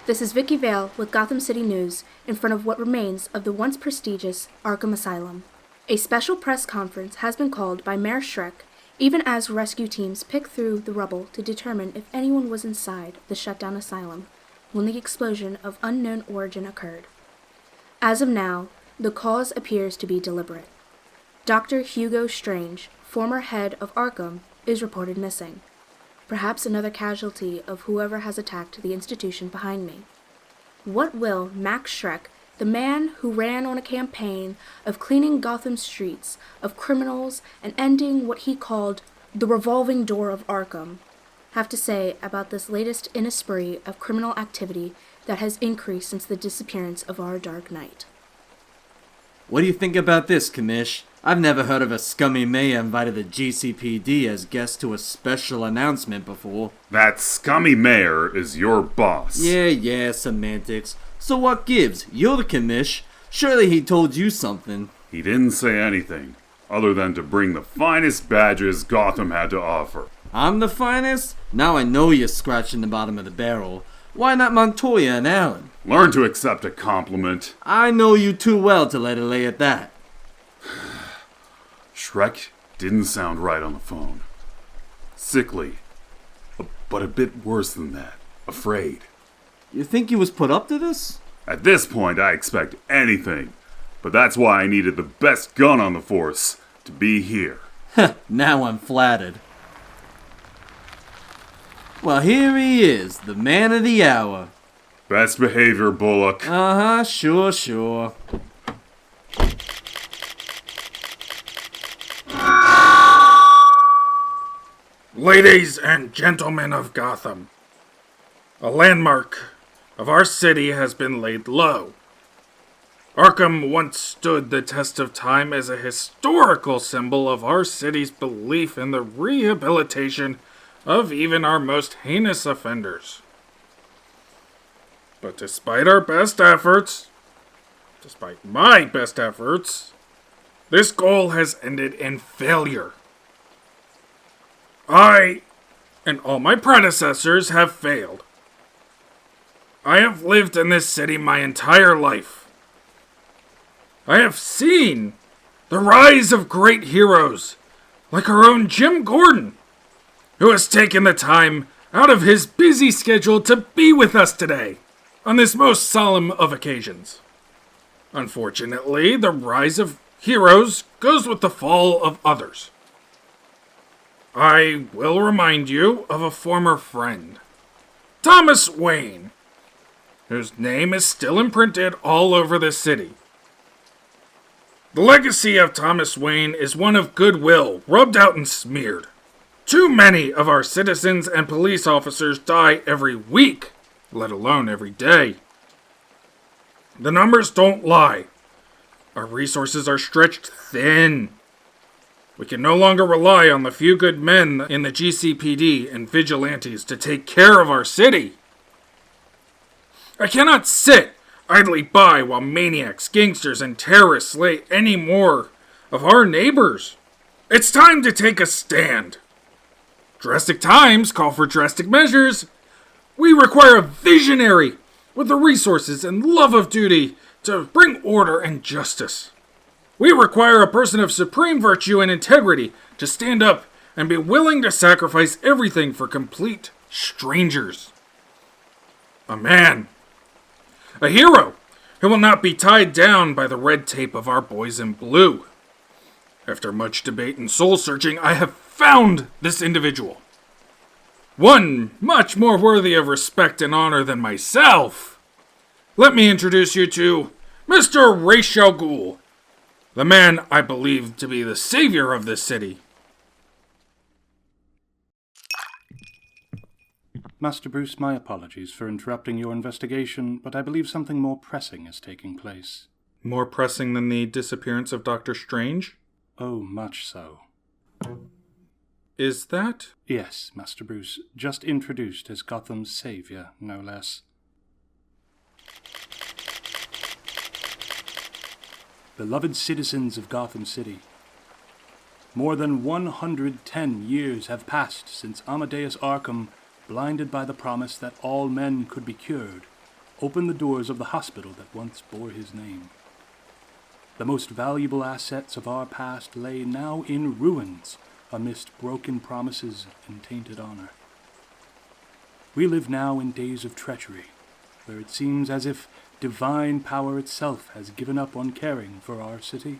This is Vicky Vale with Gotham City News in front of what remains of the once prestigious Arkham Asylum. A special press conference has been called by Mayor Shreck, even as rescue teams pick through the rubble to determine if anyone was inside the shutdown asylum when the explosion of unknown origin occurred. As of now, the cause appears to be deliberate. Dr. Hugo Strange, former head of Arkham, is reported missing. Perhaps another casualty of whoever has attacked the institution behind me. What will Max Shreck, the man who ran on a campaign of cleaning Gotham streets of criminals and ending what he called the revolving door of Arkham, have to say about this latest in a spree of criminal activity that has increased since the disappearance of our Dark Knight? What do you think about this, Commish? I've never heard of a scummy mayor invited the GCPD as guest to a special announcement before. That scummy mayor is your boss. Yeah, semantics. So what gives? You're the commish. Surely he told you something. He didn't say anything, other than to bring the finest badges Gotham had to offer. I'm the finest? Now I know you're scratching the bottom of the barrel. Why not Montoya and Allen? Learn to accept a compliment. I know you too well to let it lay at that. Shreck didn't sound right on the phone. Sickly, but a bit worse than that. Afraid. You think he was put up to this? At this point, I expect anything. But that's why I needed the best gun on the force to be here. Now I'm flattered. Well, here he is, the man of the hour. Best behavior, Bullock. Sure. Ladies and gentlemen of Gotham, a landmark of our city has been laid low. Arkham once stood the test of time as a historical symbol of our city's belief in the rehabilitation of even our most heinous offenders. But despite my best efforts, this goal has ended in failure. I and all my predecessors have failed. I have lived in this city my entire life. I have seen the rise of great heroes, like our own Jim Gordon, who has taken the time out of his busy schedule to be with us today, on this most solemn of occasions. Unfortunately, the rise of heroes goes with the fall of others. I will remind you of a former friend, Thomas Wayne, whose name is still imprinted all over the city. The legacy of Thomas Wayne is one of goodwill, rubbed out and smeared. Too many of our citizens and police officers die every week, let alone every day. The numbers don't lie. Our resources are stretched thin. We can no longer rely on the few good men in the GCPD and vigilantes to take care of our city. I cannot sit idly by while maniacs, gangsters, and terrorists slay any more of our neighbors. It's time to take a stand. Drastic times call for drastic measures. We require a visionary with the resources and love of duty to bring order and justice. We require a person of supreme virtue and integrity to stand up and be willing to sacrifice everything for complete strangers. A man. A hero who will not be tied down by the red tape of our boys in blue. After much debate and soul-searching, I have found this individual. One much more worthy of respect and honor than myself. Let me introduce you to Mr. al-Ghul, the man I believe to be the savior of this city. Master Bruce, my apologies for interrupting your investigation, but I believe something more pressing is taking place. More pressing than the disappearance of Dr. Strange? Oh, much so. Is that? Yes, Master Bruce, just introduced as Gotham's savior, no less. Beloved citizens of Gotham City, more than 110 years have passed since Amadeus Arkham, blinded by the promise that all men could be cured, opened the doors of the hospital that once bore his name. The most valuable assets of our past lay now in ruins amidst broken promises and tainted honor. We live now in days of treachery, where it seems as if divine power itself has given up on caring for our city.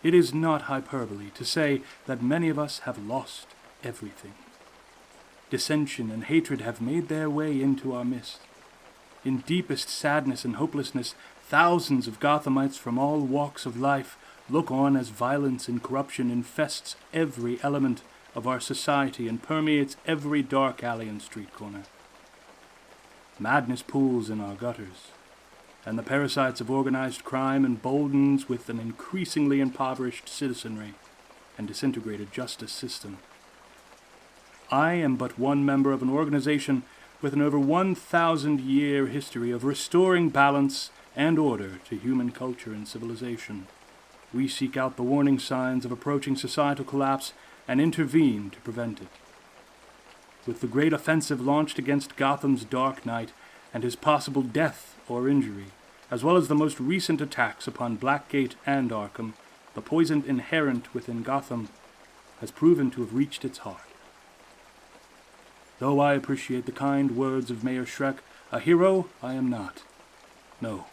It is not hyperbole to say that many of us have lost everything. Dissension and hatred have made their way into our midst. In deepest sadness and hopelessness, thousands of Gothamites from all walks of life look on as violence and corruption infests every element of our society and permeates every dark alley and street corner. Madness pools in our gutters, and the parasites of organized crime emboldens with an increasingly impoverished citizenry and disintegrated justice system. I am but one member of an organization with an over 1,000-year history of restoring balance and order to human culture and civilization. We seek out the warning signs of approaching societal collapse and intervene to prevent it. With the great offensive launched against Gotham's Dark Knight and his possible death or injury, as well as the most recent attacks upon Blackgate and Arkham, the poison inherent within Gotham has proven to have reached its heart. Though I appreciate the kind words of Mayor Shreck, a hero I am not. No,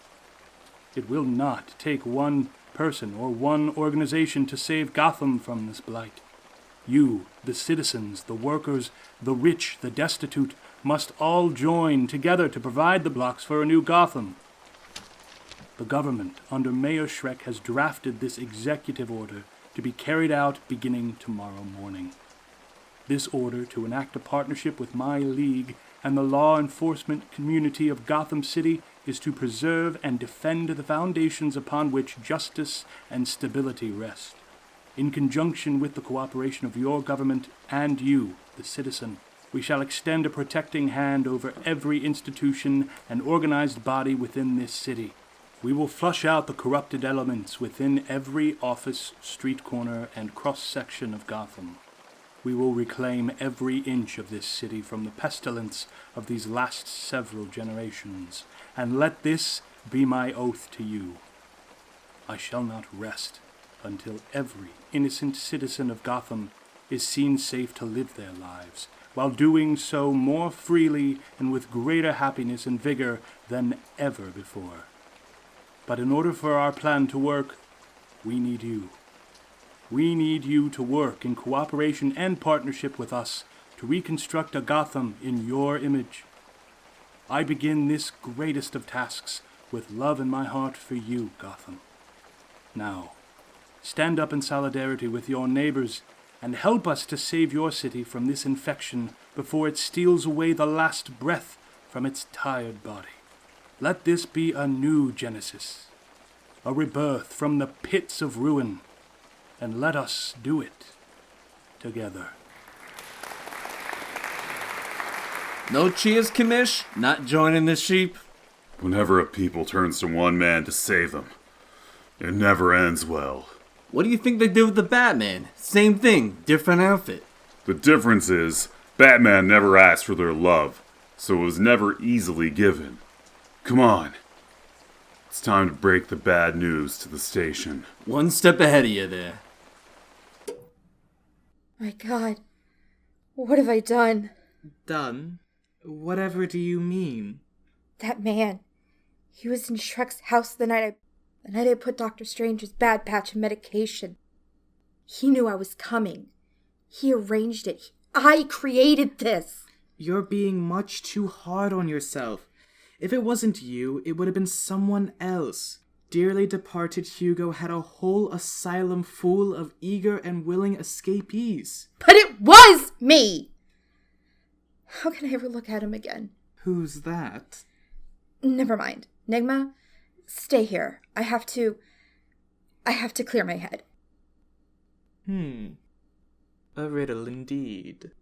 it will not take one person or one organization to save Gotham from this blight. You, the citizens, the workers, the rich, the destitute, must all join together to provide the blocks for a new Gotham. The government, under Mayor Shreck, has drafted this executive order to be carried out beginning tomorrow morning. This order to enact a partnership with my league and the law enforcement community of Gotham City is to preserve and defend the foundations upon which justice and stability rest. In conjunction with the cooperation of your government and you, the citizen, we shall extend a protecting hand over every institution and organized body within this city. We will flush out the corrupted elements within every office, street corner, and cross-section of Gotham. We will reclaim every inch of this city from the pestilence of these last several generations, and let this be my oath to you. I shall not rest until every innocent citizen of Gotham is seen safe to live their lives, while doing so more freely and with greater happiness and vigor than ever before. But in order for our plan to work, we need you. We need you to work in cooperation and partnership with us to reconstruct a Gotham in your image. I begin this greatest of tasks with love in my heart for you, Gotham. Now, stand up in solidarity with your neighbors and help us to save your city from this infection before it steals away the last breath from its tired body. Let this be a new Genesis, a rebirth from the pits of ruin, and let us do it together. No cheers, Commish? Not joining the sheep? Whenever a people turns to one man to save them, it never ends well. What do you think they did with the Batman? Same thing, different outfit. The difference is, Batman never asked for their love, so it was never easily given. Come on. It's time to break the bad news to the station. One step ahead of you there. My God, what have I done? Done? Whatever do you mean? That man, he was in Shreck's house the night I put Dr. Strange's bad patch of medication. He knew I was coming. He arranged it. I created this. You're being much too hard on yourself. If it wasn't you, it would have been someone else. Dearly departed Hugo had a whole asylum full of eager and willing escapees. But it was me! How can I ever look at him again? Who's that? Never mind. Nigma, stay here. I have to clear my head. A riddle indeed.